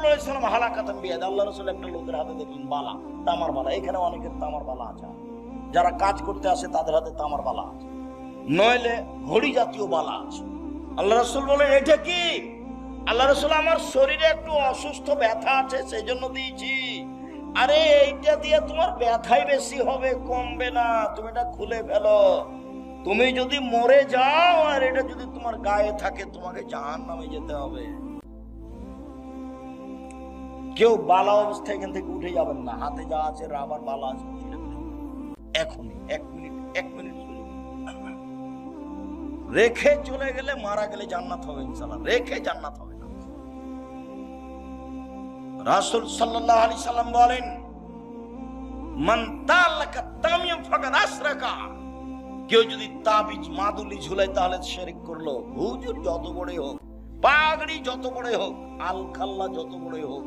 সাল্লাল্লাহু আলাইহি সাল্লাম হালাকাতান বিয়াদ, আল্লাহ রাসূল একটা লোকের হাতে দেখলেন বালা, তামার বালা। এখানে অনেকের তামার বালা আছে, যারা কাজ করতে আসে তাদের হাতে তামার বালা আছে, নইলে ঘড়ি জাতীয় বালা আছে। আল্লাহ রাসূল বলেন এটা কি? আল্লাহ রাসূল আমার শরীরে একটু অসুস্থ ব্যথা আছে সেই জন্য দিয়েছি। আরে এইটা দিয়ে তোমার ব্যথাই বেশি হবে, কমবে না, তুমি এটা খুলে ফেলো। তুমি যদি মরে যাও আর এটা যদি তোমার গায়ে থাকে তোমাকে জাহান্নামে যেতে হবে। কেউ বালা অবস্থায় এখান থেকে উঠে যাবেন না, হাতে যা আছে রাবার বালা আছে এখনই 1 মিনিট রেখে চলে গেলে, মারা গেলে জান্নাত হবে ইনশাআল্লাহ, রেখে জান্নাত হবে না। রাসূল সাল্লাল্লাহু আলাইহি সাল্লাম বলেন মান তালাকা তামিম ফাকাদ আশরাকা, কেউ যদি তাবিজ মাদুলি ঝুলায় তাহলে শিরক করলো। হুজুর যত বড়ই হোক, পাগড়ি যত বড়ই হোক, আলখাল্লা যত বড়ই হোক,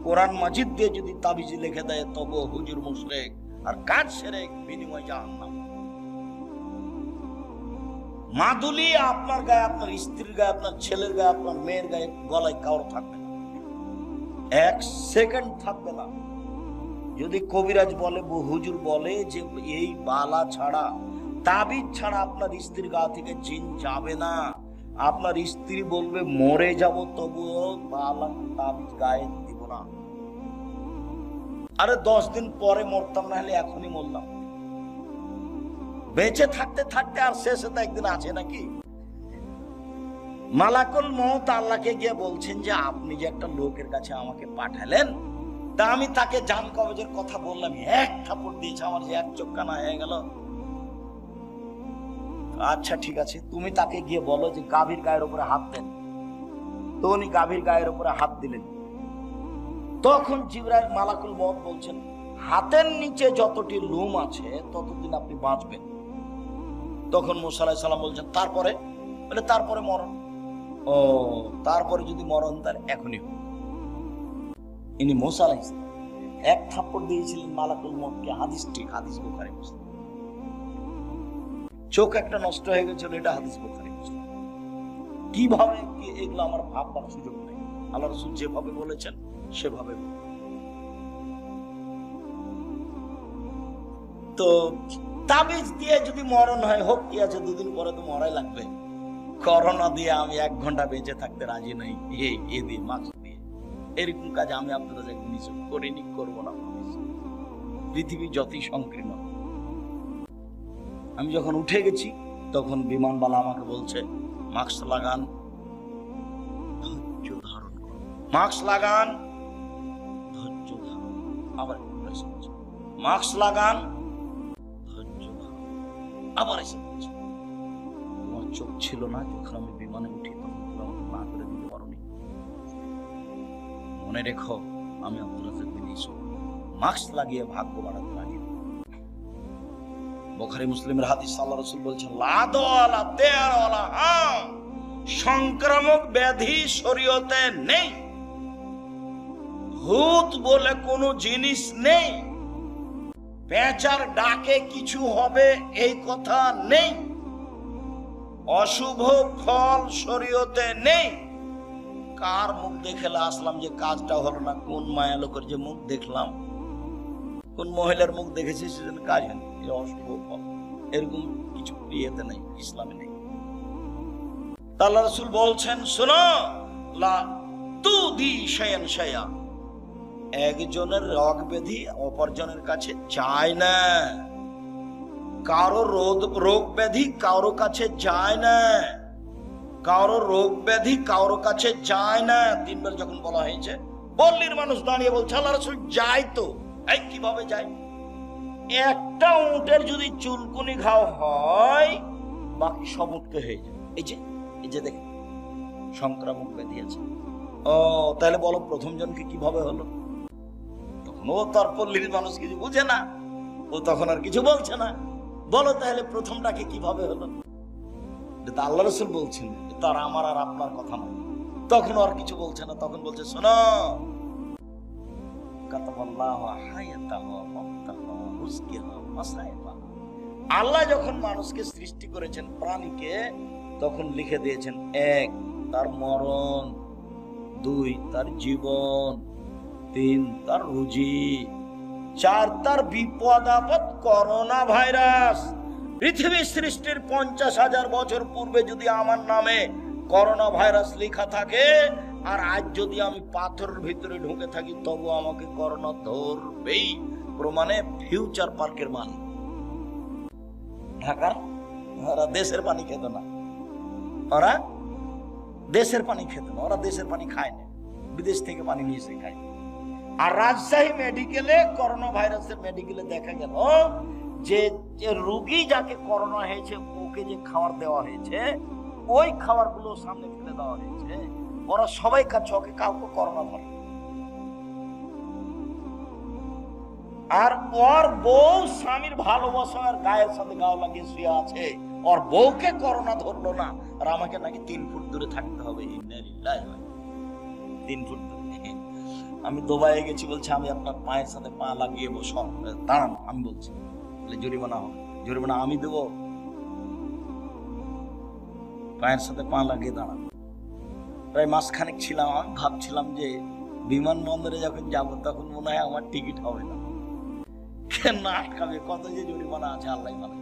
কোরআন মাজিদ দিয়ে যদি তাবিজ লিখে দেয় তবে হুজুর মুশরিক, আর কাজ শিরক, বিনিময় জাহান্নাম। মাদুলি আপনার গায়ে, আপনার স্ত্রীর গায়ে, আপনার ছেলের গায়ে, আপনার মেয়ের গায়ে, গলায় কাউর থাকবে না, 1 সেকেন্ড থাকবে না। যদি কবিরাজ বলে, হুজুর বলে যে এই বালা ছাড়া, তাবিজ ছাড়া আপনার স্ত্রীর গা থেকে জিন যাবে না, আপনার স্ত্রী বলবে মরে যাব তবুও বালা তাবিজ গায়ে দিব না। আরে 10 দিন পরে মরতাম, না হলে এখনই মরলাম। বেঁচে থাকতে থাকতে আর শেষে তো একদিন আছে নাকি? মালাকুল মউত আল্লাহকে গিয়ে বলছেন যে আপনি যে একটা লোকের কাছে আমাকে পাঠালেন, তা আমি তাকে জান কবজের কথা বললাম, 1 থাপড় দিয়েছে, আমার যে 1 চোখ কানা হয়ে গেল। আচ্ছা ঠিক আছে, তুমি তাকে গিয়ে বলো যে গাভীর গায়ের উপরে হাত দেন। তো উনি গাভীর গায়ের উপরে হাত দিলেন। তখন জিবরাইল মালাকুল মউত বলছেন হাতের নিচে যতটি লোম আছে ততদিন আপনি বাঁচবেন। তখন মুসা আলাইহিস সালাম বলছেন তারপরে? বলে তারপরে মরণ। ও, তারপরে যদি মরণ তার এখনই হোক। ইনি মুসা আলাইহিস সালাম 1 থাপ্পড় দিয়েছিলেন মালাকুল মউতকে। হাদিস বুখারী মুসলিম। চোখ একটা নষ্ট হয়ে গেছিল, এটা হাদিস বুখারী মুসলিম। কিভাবে কি এগুলো আমার ভাববার সুযোগ নেই, আল্লাহ রাসূল যেভাবে বলেছেন সেভাবে। তো তাবিজ দিয়ে যদি মরণ হয় হোক, কি আছে, 2 দিন পরে তো মরাই লাগবে। করোনা দিয়ে আমি 1 ঘন্টা বেঁচে থাকতে রাজি নই, এ দিয়ে মাস্ক দিয়ে। এরকম কাজ আমি আপনারা যে নিশ্চয় করিনি, করবো না। পৃথিবী যতই সংকীর্ণ, আমি যখন উঠে গেছি তখন বিমানবালা আমাকে বলছে মাস্ক লাগান, ধৈর্য ধারণ করুন, মাস্ক লাগান, ধৈর্য ধারণ। আবার মাস্ক লাগান, ধৈর্য ধারণ। আবার এসে বলছে তোমার চোখ ছিল না যখন আমি বিমানে উঠি, তখন তুমি আমাকে না করে দিতে পারোনি। মনে রেখো আমি আপনারা মাস্ক লাগিয়ে ভাগ্য বাড়াতে রাজি। বুখারী মুসলিমের হাদিস, আল্লাহ রাসূল বলছেন লাদওয়ালা তেরওয়ালা সংক্রামক ব্যাধি শরীয়তে নেই, ভূত বলে কোনো জিনিস নেই, পেঁচার ডাকে কিছু হবে এই কথা নেই, অশুভ ফল শরীয়তে নেই। কার মুখ দেখলে আসলাম যে কাজটা হলো না? কোন মায়া লোকের যে মুখ দেখলাম, কোন মহিলার মুখ দেখেছি সেজন্য কাজ হয়নি, অশুভ ফল, এরকম কিছু ইয়েতে নেই, ইসলামে নেই। আল্লাহ রাসূল বলছেন শোনো, লা তুদি শায়ান শায়া, একজনের রোগ ব্যাধি অপরজনের কাছে যায় না, কারো রোগ ব্যাধি কারো কাছে যায় না, কারো রোগ ব্যাধি কারো কাছে যায় না। 3 বার যখন বলা হয়েছে, পল্লীর মানুষ দাঁড়িয়ে বলছে আল্লাহ রাসূল যায় তো। এই কিভাবে যায়? একটা উটের যদি চুলকুনি ঘাও হয় বাকি সব উটকে হয়ে যায়। এই যে দেখেন সংক্রামক ব্যাধি আছে। ও তাহলে বলো প্রথম জনকে কিভাবে হলো? তখন ও তার পল্লীর মানুষ কিছু বুঝে না, ও তখন আর কিছু বলছে না। বলো তাহলে প্রথমটাকে কিভাবে হলো? এটা আল্লাহ রাসূল বলছেন, তার আমার আর আপনার কথা নয়। তখন আর কিছু বলছে না, তখন বলছে শোনো, আল্লাহ যখন মানুষকে সৃষ্টি করেছেন, প্রাণীকে, তখন লিখে দিয়েছেন 1 তার মরণ, 2 তার জীবন, 3 তার রুজি, 4 তার বিপদ আপদ করোনা ভাইরাস। পৃথিবী সৃষ্টির 50,000 বছর পূর্বে যদি আমার নামে করোনা ভাইরাস লেখা থাকে, আর আজ যদি আমি পাথরের ভিতরে ঢুকে থাকি, তবু আমাকে করোনা ধরবেই। প্রমাণে ফিউচার পার্কের মালিক ঢাকার, ওরা দেশের পানি খেত না, ওরা দেশের পানি খেত না, ওরা দেশের পানি খায় না, বিদেশ থেকে পানি নিয়ে এসে খায়। আর রাজশাহী মেডিকেলে করোনা ভাইরাসের মেডিকেলে দেখা গেল যে রোগী যাকে করোনা হয়েছে ওকে যে খাবার দেওয়া হয়েছে, ওই খাবারগুলো সামনে ফেলে দেওয়া হয়েছে, ওরা সবাই খাচ্ছে, ওকে কাউকে করোনা ধরে। আর ওর বউ স্বামীর ভালোবাসার গায়ের সাথে গাও লাগিয়ে শুয়ে আছে, ওর বউকে করোনা ধরলো না, আর আমাকে নাকি 3 ফুট দূরে থাকতে হবে। 3 ফুট দূরে। আমি দুবাইয়ে গেছি, বলছে আমি আপনার পায়ের সাথে পা লাগিয়ে বসো, দাঁড়ান, আমি বলছি জরিমানা হবে। জরিমানা আমি দেবো? পায়ের সাথে পা লাগিয়ে দাঁড়ান। প্রায় মাসখানেক ছিলাম, আমি ভাবছিলাম যে বিমানবন্দরে যখন যাব তখন মনে হয় আমার টিকিট হবে না, কেন আটকাবে, কত যে জরিমানা আছে আল্লাহ জানে।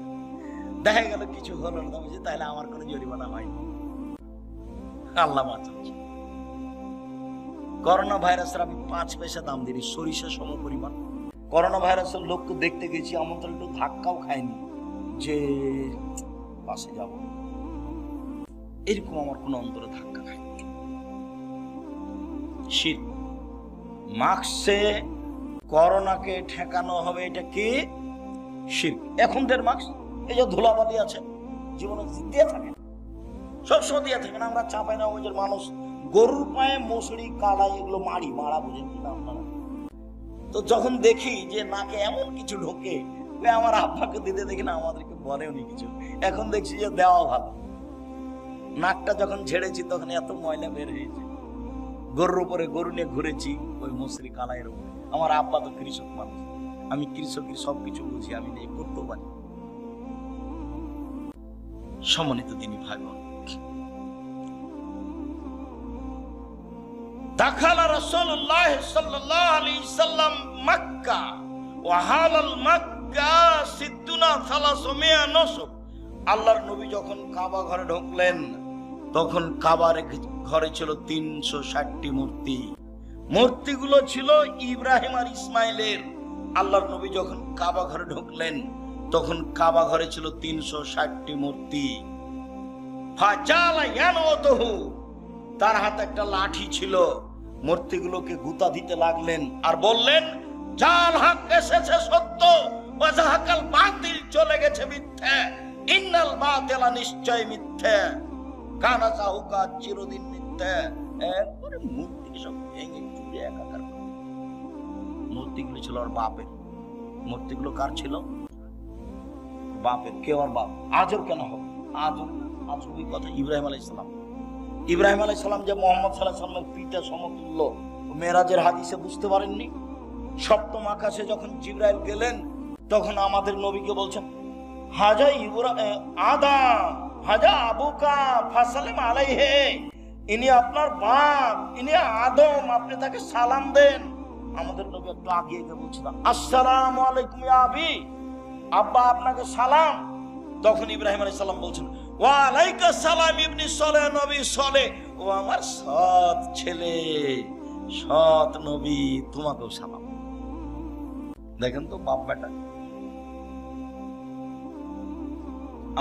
দেখা গেল কিছু হলো না, তাহলে আমার কোনো জরিমানা হয়নি, আল্লাহ বাঁচাচ্ছে। করোনা ভাইরাসের আমি 5 পয়সা দাম দিই, সরিষা সম পরিমাণ। করোনা ভাইরাসের লোককে দেখতে গেছি, আমার তো একটু ধাক্কাও খায়নি যে পাশে যাব, এরকম আমার কোনো অন্তরে ধাক্কা খায়নি। শীত মাস্কে করোনাকে ঠেকানো হবে, এটা কি শিরক। এখনকার মাস্ক এই যে ধুলাবালি আছে, জীবনে দিয়ে থাকে, সবসময় দিয়ে থাকে না, আমরা চাপাই না। ওই যে মানুষ গরুর পায়ে মশারি কালাই এগুলো মারা বুঝেন কিনা আপনারা? তো যখন দেখি যে নাকে এমন কিছু ঢোকে, আমার আব্বাকে দিতে দেখি না, আমাদেরকে বলেও নি কিছু। এখন দেখছি যে দেওয়া ভালো। নাকটা যখন ঝেড়েছি তখন এত ময়লা বের হয়েছে। গরুর উপরে গরু নিয়ে ঘুরেছি, ওই মশারি কালাইয়ের উপরে। আমার আব্বা তো কৃষক মানুষ, আমি কৃষকের সবকিছু বুঝি, আমি নিয়ে করতেও পারি। সম্মানিত দিনী ভাই বোন, দাখালা রাসূলুল্লাহ সাল্লাল্লাহু আলাইহি সাল্লাম মক্কা ওয়া হালাল মক্কা 360 নসব। আল্লাহর নবী যখন কাবা ঘরে ঢুকলেন, তখন কাবার ঘরে ছিল 360টি মূর্তি। মূর্তিগুলো ছিল ইব্রাহিম আর ইসমাইলের। আল্লাহর নবী যখন কাবা ঘরে ঢুকলেন, তখন কাবা ঘরে ছিল 360টি মূর্তি। ফাজালা ইয়ানওয়াতুহু, তার হাতে একটা লাঠি ছিল, মূর্তিগুলোকে গুতা দিতে লাগলেন আর বললেন, জাল হক এসেছে সত্য, ওয়া যাহাকাল বাতিল চলে গেছে মিথ্যা, ইন্নাল বাতিলা নিশ্চয় মিথ্যা, কানা যাহুকা চিরদিন মিথ্যা। একবারে মূর্তি সব ভেঙে চুরে একাকার করে। মূর্তিগুলো ছিল ওর বাপের। মূর্তিগুলো কার ছিল? বাপের। কে ওর বাপ? আজর কেন হবে? আজর কথা ইব্রাহিম আলাইহিস সালাম। ইব্রাহিম আলাইহিস সালাম যে মুহাম্মদ সাল্লাল্লাহু আলাইহি ওয়াসাল্লামের পিতা সমতুল্য, মেরাজের হাদিসে বুঝতে পারেননি? সপ্তম আকাশে যখন জিবরাইল গেলেন, তখন আমাদের নবীকে বলছেন, হাজা আদম, হাজা আবুকা ফাসালিম আলাইহি, ইনি আপনার বাপ, ইনি আদম, আপনি তাকে সালাম দেন। আমাদের নবী একটু আগিয়ে গিয়ে বলছিলেন, আসসালামু আলাইকুম ইয়া আবি, আব্বা আপনাকে সালাম। তখন ইব্রাহিম আলাইহিস সালাম বলছেন, ওয়া আলাইকা সালাম ইবনি সালেহ, নবী সালেহ, ও আমার সৎ ছেলে, সৎ নবী, তোমাকেও সালাম। দেখেন তো বাপ বেটা।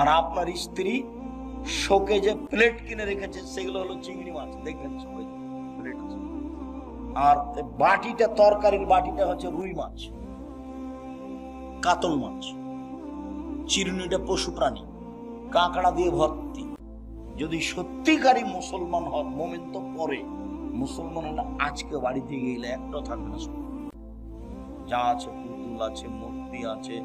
আর আপনার স্ত্রী শোকে যে প্লেট কিনে রেখেছে, সেগুলো হলো চিংড়ি মাছ, দেখবেন সবাই প্লেট আছে। আর বাটিটা, তরকারির বাটিটা হচ্ছে রুই মাছ, কাতল মাছ। চিরুনিটা পশু প্রাণী, কাঁকড়া দিয়ে ভর্তি। যদি সত্যিকারী মুসলমান হন, মোমেন তো পরে, মুসলমান হলে আজকে বাড়িতে গেলে একটা থাকবে না, যা আছে পুতুল আছে, মূর্তি আছে,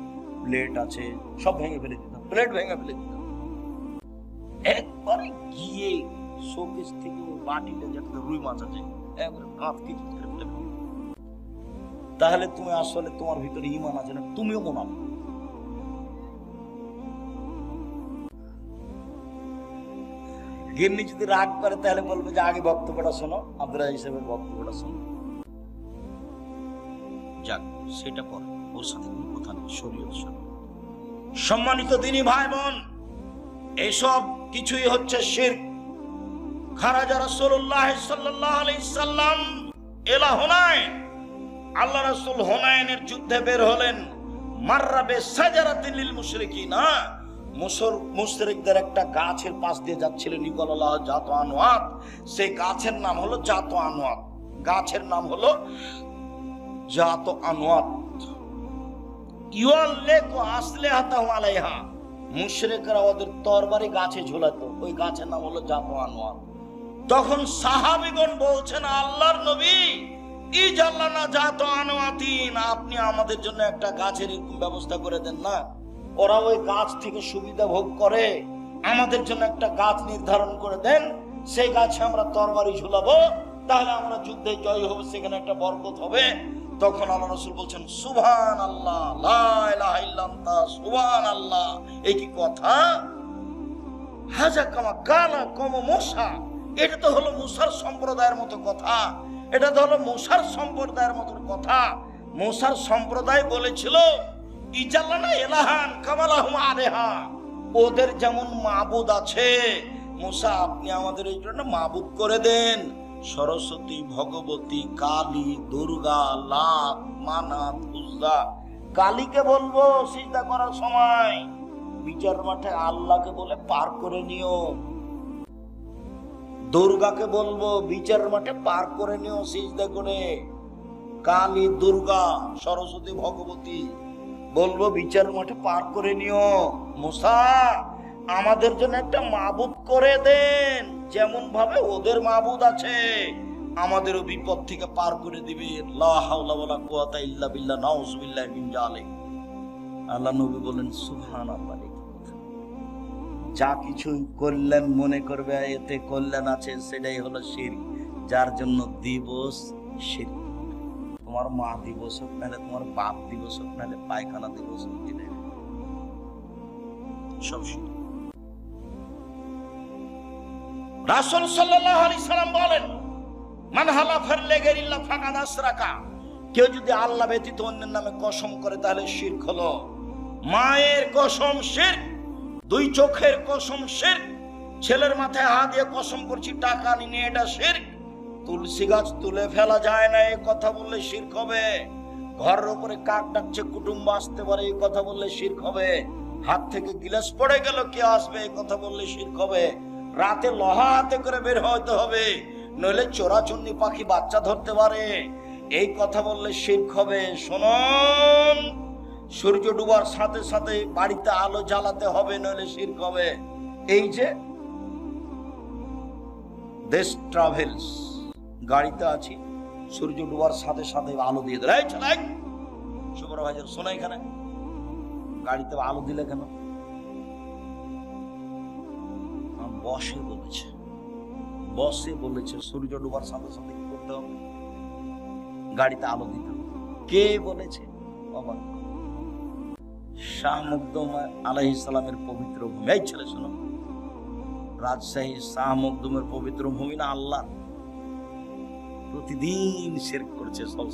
প্লেট আছে, সব ভেঙে ফেলে দিতাম, প্লেট ভেঙে ফেলে দিতাম। একবারে গিয়ে শোকেস থেকে ওই বাটিটা যেটা রুই মাছ আছে, একবারে কাঁপ কিছু করে ফেলে দিতাম। তাহলে তুমি আসলে তোমার ভিতরে ঈমান আছে না, তুমিও মুনাফিক। গিন্নি যদি রাগ করে তাহলে বলবে যে আগে বক্তব্যটা শোনো, আব্দুল রাজ্জাক সাহেবের বক্তব্যটা শোনো। যাক, সেটা পরে, ওর সাথে কোনো কথা নেই, শরীয়ত শরীয়ত। সম্মানিত দিনী ভাই বোন, এইসব কিছুই হচ্ছে শিরক। খারাজা রাসূলুল্লাহ সাল্লাল্লাহু আলাইহি সাল্লাম ইলা হুনাইন, আল্লাহ রাসূল হুনাইনের যুদ্ধে বের হলেন। মাররাবে সাজারাতিল লিল মুশরিকিনা, মুশরিকদের একটা গাছের পাশ দিয়ে যাচ্ছিলেন, নিকলাল্লাহ জাত আনওয়াত। সেই গাছের নাম হলো জাত আনওয়াত, গাছের নাম হলো জাত আনওয়াত। ইউআল্লিকু আসলিহাতাহু আলাইহা, মুশরিকরা ওদের তরবারি গাছে ঝুলাতো, ওই গাছের নাম হলো জাত আনওয়াত। তখন সাহাবীগণ বলছেন, আল্লাহর নবী, ইজাল্লানা জাত আনওয়াতিন, আপনি আমাদের জন্য একটা গাছের এরকম ব্যবস্থা করে দেন না। ওরা ওই গাছ থেকে সুবিধা ভোগ করে, আমাদের জন্য একটা গাছ নির্ধারণ করে দেন, সেই গাছে আমরা তরবারি ঝুলাবো, তাহলে আমরা যুদ্ধে জয় হবো, সেখানে একটা বরকত হবে। তখন আল্লাহ রাসূল বলছেন, সুবহানাল্লাহ, লা ইলাহা ইল্লাল্লাহ, সুবহানাল্লাহ। এই কি কথা? হাজা কামা কালা কম মুসা, এটা তো হলো মুসার সম্প্রদায়ের মতো কথা, এটা তো হলো মুসার সম্প্রদায়ের মতো কথা। মুসার সম্প্রদায় বলেছিল, ইজাল্লানা ইলাহান কামালাহুম আলাইহা, ওদের যেমন মাবুদ আছে, মুসা আপনি আমাদের এই জন্য মাবুদ করে দেন। সরস্বতী, ভগবতী, কালী, দুর্গা, লাত, মানাত, উজ্জা। কালীকে বলবো সিজদা করার সময় বিচার মাঠে আল্লাহকে বলে পার করে নিও। দুর্গাকে বলবো বিচার মাঠে পার করে নিও সিজদা করে। কালী, দুর্গা, সরস্বতী, ভগবতী বলবো বিচার মাঠে পার করে নিও। মুসা আমাদের জন্য একটা মাবুদ করে দেন, যেমন ভাবে ওদের মাবুদ আছে, আমাদেরও বিপদ থেকে পার করে দিবে। লা হাওলা ওয়ালা কুওয়াতা ইল্লা বিল্লাহ, নাউযুবিল্লাহি মিন যালিক। আল্লাহ নবী বলেন, সুবহানাল্লাহ। যা কিছু করলেন মনে করবে এতে কল্যাণ আছে, সেটাই হলো শিরক। যার জন্য দিবস শিরক, তোমার মা দিবস হোক, নাহলে তোমার বাপ দিবস হোক, নাহলে পায়খানা দিবস হোক, সব শিরক। রাসূল সাল্লাল্লাহু আলাইহি সাল্লাম বলেন, মান হালাফা লিগাইরিল্লাহ ফাকাদ আশরাকা, কেউ যদি আল্লাহ ব্যতীত অন্যের নামে কসম করে তাহলে শিরক হলো। মায়ের কসম শিরক, দুই চোখের কসম শিরক, ছেলের মাথায় হাত দিয়ে কসম করছি টাকা নিয়ে, এটা শিরক। তুলসী গাছ তুলে ফেলা যায় না, এই কথা বললে শিরক হবে। ঘরের উপরে কাক ডাকছে, কুটুম্ব আসতে পারে, এই কথা বললে শিরক হবে। হাত থেকে গিলাস পড়ে গেল, কে আসবে, এই কথা বললে শিরক হবে। রাতে লোহা হাতে করে বের হইতে হবে, নইলে চোরাচুন্নি পাখি বাচ্চা ধরতে পারে, এই কথা বললে শিরক হবে। শুনুন, সূর্য ডুবার সাথে সাথে বাড়িতে আলো জ্বালাতে হবে, নইলে শিরক হবে। এই যে দেশ ট্রাভেলস, গাড়িতে আছি, সূর্য ডুবার সাথে সাথে আলো দিয়ে দেয়, এই চালাই সুপারভাইজার, শোনা এখানে গাড়িতে আলো দিলে কেন? বসে বলেছে, বসে বলেছে সূর্য ডুবার সাথে সাথে কি করতে হবে? গাড়িতে আলো দিতে হবে। কে বলেছে? অবাক। শাহ মখদুম আলাইহিস সালামের পবিত্র ভূমি। এই ছেলে শোনো, রাজশাহী শাহ মখদুমের পবিত্র ভূমি না আল্লাহ? প্রতিদিন শিরক করছে সব।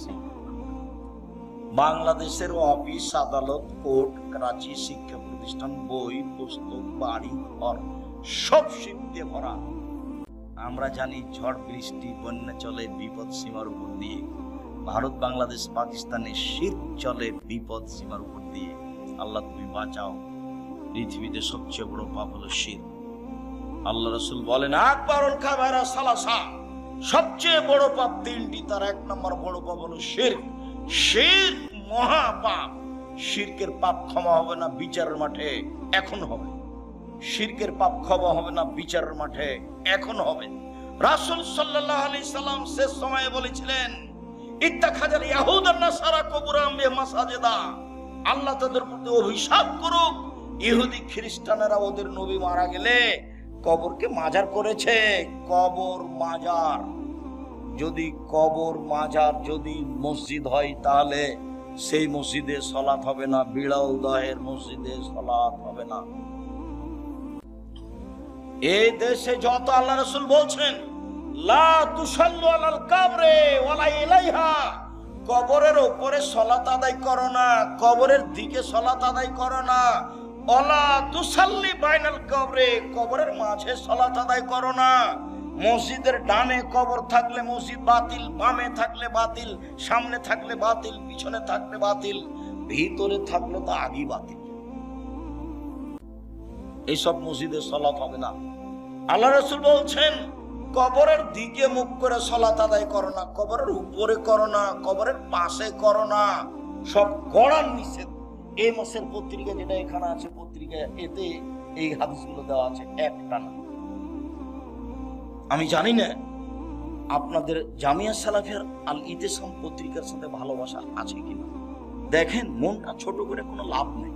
বাংলাদেশের অফিস, আদালত, কোর্ট, করাচি, শিক্ষা প্রতিষ্ঠান, বই, পুস্তক, বাড়ি, ঘর সব শিরক দিয়ে ভরা। আমরা জানি ঝড় বৃষ্টি বন্যা চলে বিপদ সীমার উপর দিয়ে, ভারত, বাংলাদেশ, পাকিস্তানে শিরক চলে বিপদ সীমার উপর দিয়ে। আল্লাহ তুমি বাঁচাও। পৃথিবীতে সবচেয়ে বড় পাপ হলো শিরক। আল্লাহ রাসূল বলেন, আকবারুল কাবায়রা সালাসা, সবচেয়ে বড় পাপ তিনটি, তার এক নম্বর বড় পাপ হলো শিরক। শিরক মহা পাপ। শিরকের পাপ ক্ষমা হবে না বিচারের মাঠে, এখন হবে। শিরকের পাপ ক্ষমা হবে না বিচারের মাঠে, এখন হবে। রাসূল সাল্লাল্লাহু আলাইহি সাল্লাম শেষ সময়ে বলেছিলেন, ইত্তাখাযাল ইয়াহুদান নাসারা কুবুরাম বিমাসাজিদা, আল্লাহ তাদের প্রতি অভিশাপ করুক, ইহুদি খ্রিস্টানেরা ওদের নবী মারা গেলে কবরকে মাজার করেছে। কবর মাজার, যদি কবর মাজার যদি মসজিদ হয়, তাহলে সেই মসজিদে সালাত হবে না, বিড়াল দহের মসজিদে সালাত হবে না। এই দেশে যত আল্লাহ রাসূল বলছেন লা তুসাল্লু আলাল কাবরে ওয়ালা ইলাইহা, কবরের উপরে সালাত আদায় করো না, কবরের দিকে সালাত আদায় করো না। ওয়ালা তুসাল্লি বাইনাল কবরে, কবরের মাঝে সালাত আদায় করো না। মসজিদের ডানে কবর থাকলে মসজিদ বাতিল, বামে থাকলে বাতিল, সামনে থাকলে বাতিল, পিছনে থাকলে বাতিল, ভিতরে থাকলে তো আগেই বাতিল। এইসব মসজিদে সালাত হবে না। আল্লাহ রাসূল বলছেন কবরের দিকে মুখ করে সালাত আদায় করো না, কবরের উপরে করো না, কবরের পাশে করো না, সব করার নিষেধ। এই মাসের পত্রিকা যেটা এখানে আছে পত্রিকা, এতে এই হাদিসগুলো দেওয়া আছে একটা না। আমি জানি না আপনাদের জামিয়া সালাফিয়ার আল ইতিসাম পত্রিকার সাথে ভালোবাসা আছে কিনা। দেখেন, মনটা ছোট করে কোনো লাভ নেই।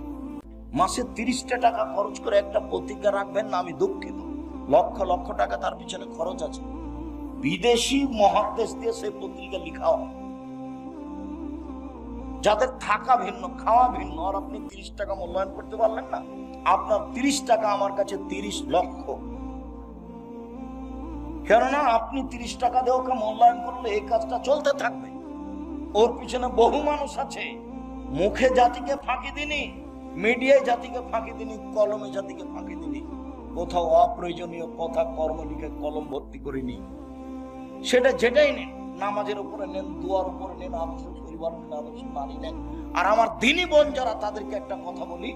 মাসে 30টা টাকা খরচ করে একটা পত্রিকা রাখবেন না, আমি দুঃখিত। লক্ষ লক্ষ টাকা তার পিছনে খরচ আছে। বিদেশি মহাদেশ দিয়ে সেই পত্রিকা লিখা হয়, যাদের থাকা ভিন্ন, খাওয়া ভিন্ন, আর আপনি 30 টাকা মূল্যায়ন করতে পারলেন না। আপনার 30 টাকা আমার কাছে 30 লক্ষ। কেননা আপনি 30 টাকা দিয়ে ওকে মূল্যায়ন করলে এই কাজটা চলতে থাকবে। ওর পিছনে বহু মানুষ আছে। মুখে জাতিকে ফাঁকি দিনি, মিডিয়ায় জাতিকে ফাঁকি দিনি, কলমে জাতিকে ফাঁকি দিনি। কোথাও অপ্রয়োজনীয় কথা কর্ম লিখে কলম ভর্তি করিনি। সেটা যেটাই নেন, নামাজের উপরে নেন, দুয়ার উপরে নেন, আদর্শ পরিবার নেন, আদর্শ নারী নেন। আর আমার দিনী বোন যারা, তাদেরকে একটা কথা বলি,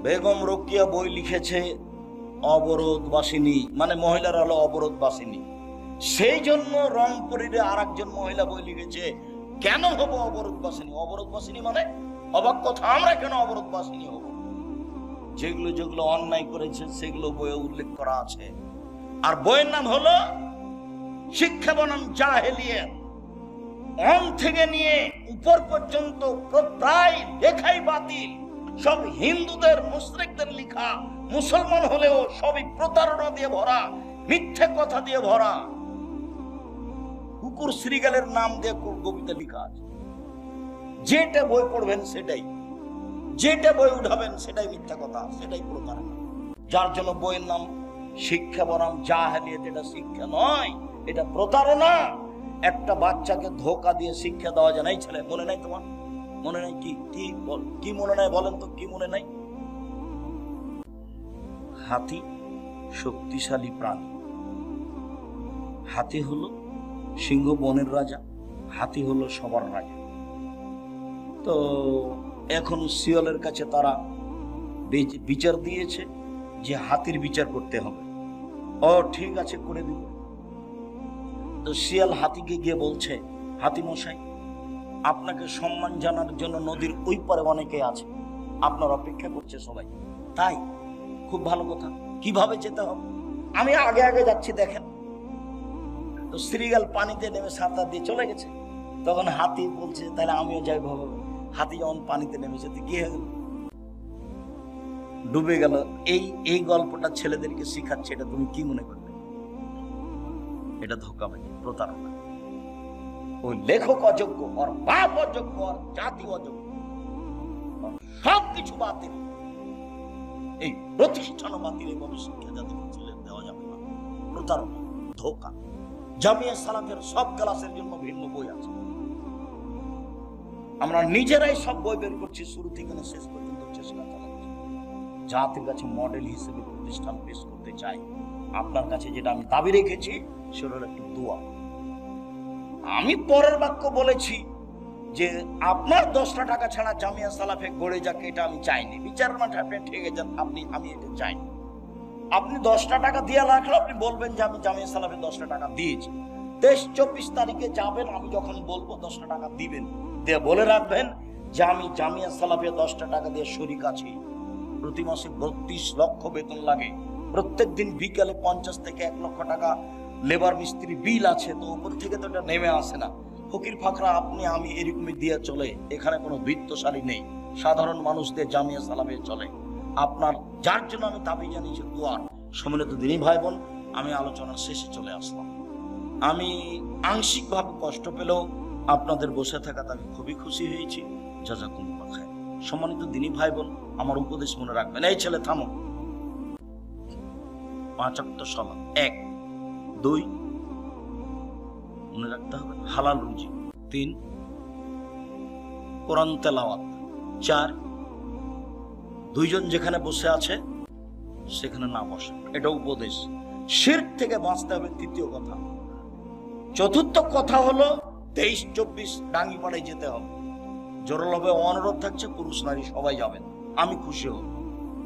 বেগম রোকেয়া বই লিখেছে অবরোধবাসিনী, মানে মহিলারা হলো অবরোধবাসিনী। সেই জন্য রংপুরের আর একজন মহিলা বই লিখেছে কেন হবো অবরোধবাসিনী। অবরোধবাসিনী মানে অবাক কথা, আমরা কেন অবরোধবাসিনী হব? যেগুলো যেগুলো অন্যায় করেছে সেগুলো বইয়ে উল্লেখ করা আছে। আর বইয়ের নাম হলো শিক্ষা বনাম জাহেলিয়াত। অন থেকে নিয়ে উপর পর্যন্ত প্রায় লেখাই বাতিল, সব হিন্দুদের মুশরিকদের লেখা। মুসলমান হলেও সবই প্রতারণা দিয়ে ভরা, মিথ্যে কথা দিয়ে ভরা। কুকুর শ্রীগালের নাম দিয়ে কবিতা লেখা আছে। যেটা বই পড়বেন সেটাই, যেটা বই উঠাবেন সেটাই মিথ্যা কথা, সেটাই প্রতারণা। যার জন্য বইয়ের নাম শিক্ষা বনাম জাহেলিয়াত। এটা শিক্ষা নয়, এটা প্রতারণা। একটা বাচ্চাকে ধোকা দিয়ে শিক্ষা দেওয়া যায় না। এই ছেলে, মনে নাই তোমার? মনে নাই? কি মনে নাই বলেন তো, কি মনে নাই? হাতি শক্তিশালী প্রাণী। হাতি হলো সিংহ বনের রাজা, হাতি হলো সবার রাজা। তো এখন শিয়ালের কাছে তারা বিচার দিয়েছে যে হাতির বিচার করতে হবে। ও ঠিক আছে, করে দিব। তো শিয়াল হাতিকে গিয়ে বলছে, হাতি মশাই, আপনাকে সম্মান জানার জন্য নদীর ওই পারে অনেকে আছে, আপনার অপেক্ষা করছে সবাই। তাই? খুব ভালো কথা, কিভাবে যেতে হবে? আমি আগে আগে যাচ্ছি, দেখেন। তো শ্রীগাল পানিতে নেমে সাঁতার দিয়ে চলে গেছে। তখন হাতি বলছে, তাহলে আমিও যাই ভাবে। হাতি যখন পানিতে নেমেছে, তো কি হয়ে গেল? ডুবে গেল। এই গল্পটা ছেলেদেরকে শিখাচ্ছে। এটা তুমি কি মনে করবে? এটা ধোঁকাবাজি, প্রতারণা। ওই লেখক অযোগ্য, ওর বাপ অযোগ্য, ওর জাতি অযোগ্য, সবকিছু বাতিল। এই প্রতিষ্ঠান বাতিল। এইভাবে শিক্ষা জাতিকে ছেলে দেওয়া যাবে না। প্রতারণা, ধোঁকা। জামিয়া সালাফের সব ক্লাসের জন্য ভিন্ন বই আছে। আমরা নিজেরাই সব বই বের করছি, শুরু থেকে শেষ পর্যন্ত চেষ্টা চালাচ্ছি। জাতির কাছে মডেল হিসেবে প্রতিষ্ঠান পেশ করতে চাই। আপনার কাছে যেটা আমি দাবি রেখেছি সেটা হলো একটু দোয়া। আমি পরের বাক্য বলেছি যে আপনার 10টা টাকা ছাড়া জামিয়া সালাফে গড়ে যাক, এটা আমি চাইনি। বিচার মাঠে আপনি ঠেকে যান, আমি এটা চাইনি। আপনি 10টা টাকা দিয়ে রাখলে আপনি বলবেন যে আমি জামিয়া সালাফে 10টা টাকা দিয়েছি। 23-24 তারিখে যাবেন, আমি যখন বলবো 10টা টাকা দিবেন, দিয়ে বলে রাখবেন যে আমি জামিয়া সালাফে 10টা টাকা দিয়ে শরীক আছি। প্রতি মাসে 32 লক্ষ বেতন লাগে। প্রত্যেক দিন বিকালে 50 থেকে 1 লক্ষ টাকা লেবার মিস্ত্রি বিল আছে। তো উপর থেকে তো এটা নেমে আসে না। ফকির ফাকরা আপনি আমি এরকমই দিয়ে চলে। এখানে কোনো বৃত্তশালী নেই, সাধারণ মানুষদের জামিয়া সালাফে চলে। আপনার যার জন্য আমি দাবি জানিয়েছি দোয়ার। সম্মিলিত দিনী ভাই বোন, আমি আলোচনার শেষে চলে আসলাম। আমি আংশিকভাবে কষ্ট পেলেও আপনাদের বসে থাকাতে আমি খুবই খুশি হয়েছি। জাযাকুমুল্লাহ খায়র। সম্মানিত দিনী ভাই বোন, আমার উপদেশ মনে রাখবেন। এই ছেলে থামো। 5 ওয়াক্ত সালাত, 1 2 মনে রাখতে হবে হালাল রুজি, 3 কোরআন তেলাওয়াত, 4 দুইজন যেখানে বসে আছে সেখানে না বসে, এটা উপদেশ। শিরক থেকে বাঁচতে হবে, তৃতীয় কথা। চতুর্থ কথা হলো 23-24 ডাঙ্গিপাড়ায় যেতে হবে। জোরালো অনুরোধ থাকছে, পুরুষ নারী সবাই যাবেন, আমি খুশি হব।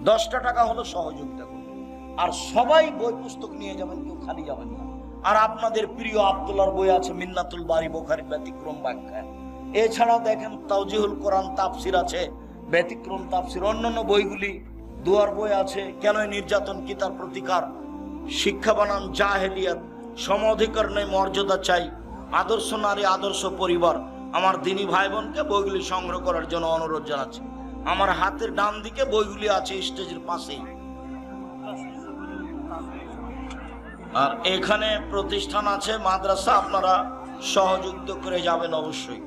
10টা টাকা হলো সহযোগিতা করবেন, আর সবাই বই পুস্তক নিয়ে যাবেন, কেউ খালি যাবেন না। আর আপনাদের প্রিয় আব্দুল্লাহর বই আছে মিন্নাতুল বারি, বুখারীর ব্যতিক্রম ব্যাখ্যা। এছাড়াও দেখেন তাওজিহুল কোরআন তাফসির আছে, ব্যতিক্রম তাফসির, অন্যান্য বইগুলি, দুয়ার বই আছে, কেন নির্যাতন কি তার প্রতিকার, শিক্ষা বানান জাহেলিয়াত, সমাধিকার নেই মর্যাদা চাই, আদর্শ নারী আদর্শ পরিবার। আমার দিনী ভাই বোনকে বইগুলি সংগ্রহ করার জন্য অনুরোধ জানাচ্ছি। আমার হাতের ডান দিকে বইগুলি আছে স্টেজের পাশেই। আর এখানে প্রতিষ্ঠান আছে, মাদ্রাসা, আপনারা সহযোগিতা করে যাবেন অবশ্যই।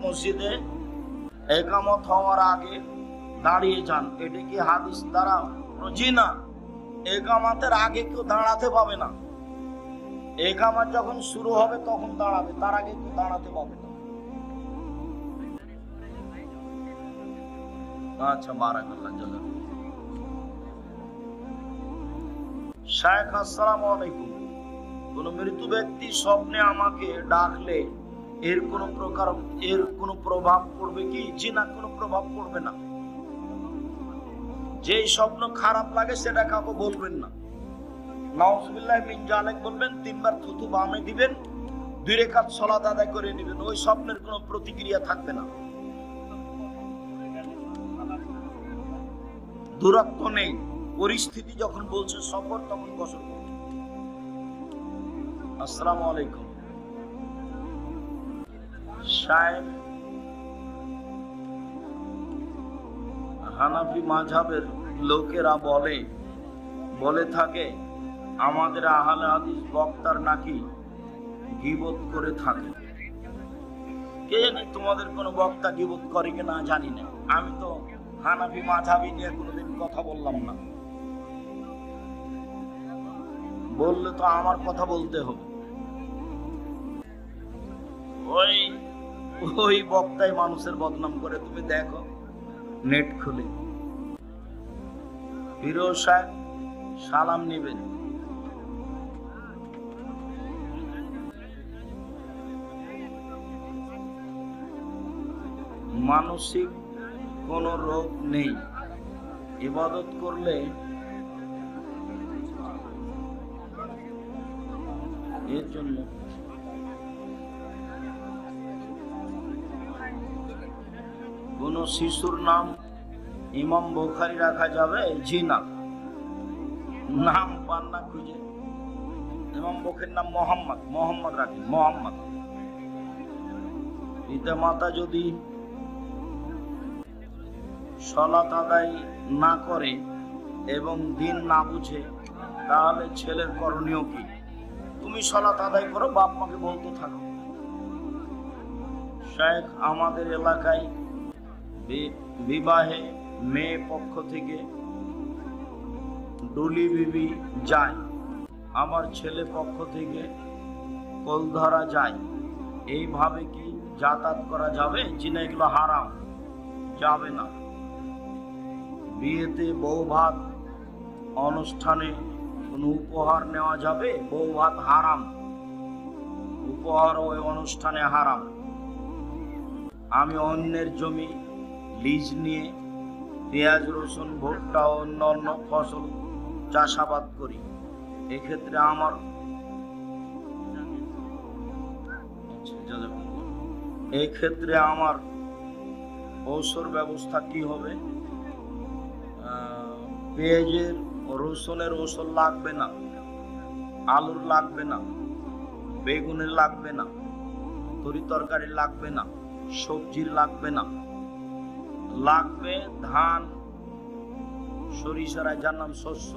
মসজিদে একামত হওয়ার আগে দাঁড়িয়ে যান, এটা কি হাদিস দ্বারা? জি না, একামতের আগে কেউ দাঁড়াতে পাবে না। একামত যখন শুরু হবে তখন দাঁড়াবে, তার আগে কেউ দাঁড়াতে পাবে না। আচ্ছা, বারাকাল্লাহ। শায়েখ আসসালামু আলাইকুম, কোন মৃত ব্যক্তি স্বপ্নে আমাকে ডাকলে এর কোনো প্রভাব পড়বে কি? জি না, কোনো প্রভাব পড়বে না। যেই স্বপ্ন খারাপ লাগে সেটা কাউকে বলবেন না। নাউজুবিল্লাহ মিন জালিক বলবেন, 3 বার থুতু বামে দিবেন, 2 রাকাত সালাত আদায় করে নেবেন, ওই স্বপ্নের কোনো প্রতিক্রিয়া থাকবে না। দূরত্ব নেই, পরিস্থিতি যখন বলছে সফর তখন গোসল করুন। আসসালামু আলাইকুম। শায়েখ, হানাফি মাযহাবের লোকেরা বলে থাকে আমাদের আহলে হাদিস বক্তার নাকি গীবত করে থাকে। কে জানে তোমাদের কোনো বক্তা গীবত করে কিনা জানি না। আমি তো হানাফি মাযহাবী নিয়ে কোনোদিন কথা বললাম না, বললে তো আমার কথা বলতে হবে। ওই বক্তাই মানুষের বদনাম করে, তুমি দেখো নেট খুলে। ফিরোজ সাহেব সালাম নেবেন। মানসিক কোনো রোগ নেই, ইবাদত করলে এর জন্য কোন শিশুর নাম ইমাম বুখারী রাখা যাবে? জি না, নাম পান না খুঁজে। ইমাম বুখারীর নাম মোহাম্মদ রাখেন, মোহাম্মদ। পিতা মাতা যদি সালাত আদায় না করে এবং দিন না বুঝে, তাহলে ছেলের করণীয় কি? তুমি সালাত আদায় করো, বাপ মাকে বলতে থাকো। শায়েখ, আমাদের এলাকায় বিবাহে মেয়ে পক্ষ থেকে ডুলি বিবি যায়, আমার ছেলে পক্ষ থেকে কোল ধরা যায়, এইভাবে কি যাতায়াত করা যাবে? জি না, এগুলো হারাম, যাবে না। বিয়েতে বউ ভাত অনুষ্ঠানে কোনো উপহার নেওয়া যাবে? বউ ভাত হারাম, উপহার ওই অনুষ্ঠানে হারাম। আমি অন্যের জমি লিজ নিয়ে পেঁয়াজ রসুন ভুট্টা ও অন্যান্য ফসল চাষাবাদ করি, এক্ষেত্রে আমার ঔষধ ব্যবস্থা কি হবে? পেঁয়াজের রসুনের ঔষধ লাগবে না, আলুর লাগবে না, বেগুনের লাগবে না, তরি তরকারি লাগবে না, সবজির লাগবে না। লাগবে ধান, সরিষার, যার নাম শস্য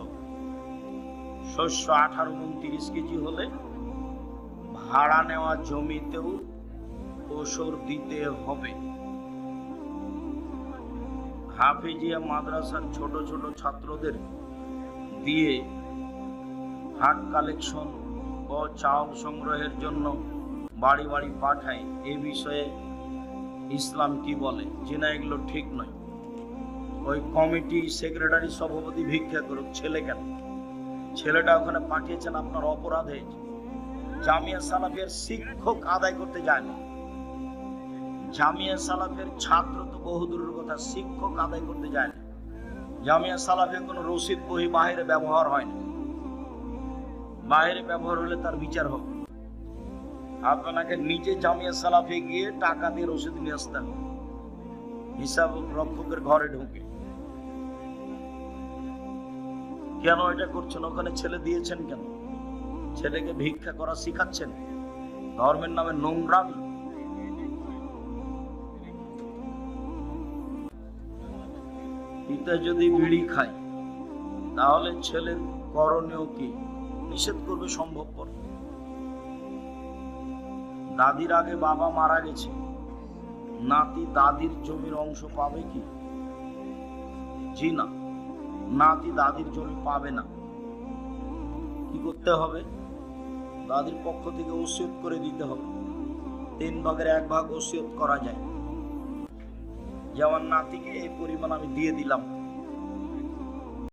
18-29 কেজি হলে ভাড়া নেওয়া জমিতেও ওষুধ দিতে হবে। হাফিজিয়া মাদ্রাসার ছোট ছোট ছাত্রদের দিয়ে হাট কালেকশন ও চাউল সংগ্রহের জন্য বাড়ি বাড়ি পাঠায়, এ বিষয়ে ইসলাম কি বলে? যে না, এগুলো ঠিক নয়। ওই কমিটি সেক্রেটারি সভাপতি ভিক্ষা করুক, ছেলে কেন? ছেলেটা ওখানে পাঠিয়েছেন, আপনার অপরাধ হয়েছে। জামিয়া সালাফের শিক্ষক আদায় করতে যায়নি, জামিয়া সালাফের ছাত্র তো বহুদূরের কথা, শিক্ষক আদায় করতে যায়নি। জামিয়া সালাফে কোনো রসিদ বহি বাইরে ব্যবহার হয় না, বাইরে ব্যবহার হলে তার বিচার হবে। আপনাকে নিজে জামিয়া সালাফে গিয়ে টাকা দিয়ে রসিদ নিয়ে আসতে হবে, হিসাব রক্ষকের ঘরে ঢুকে। কেন এটা করছেন? ওখানে ছেলে দিয়েছেন কেন? ছেলেকে ভিক্ষা করা শিখাচ্ছেন? ধর্মের নামে নোংরামি। পিতা যদি বিড়ি খায় তাহলে ছেলের করণীয় কি? নিষেধ করবে সম্ভবপর। দাদির আগে বাবা মারা গেছে, নাতি দাদির জমির অংশ পাবে কি? জি না, নাতি দাদির জমি পাবে না। কি করতে হবে? দাদির পক্ষ থেকে ওসিয়ত করে দিতে হবে। 3 ভাগের 1 ভাগ ওসিয়ত করা যায়, যেমন নাতিকে এই পরিমাণ আমি দিয়ে দিলাম,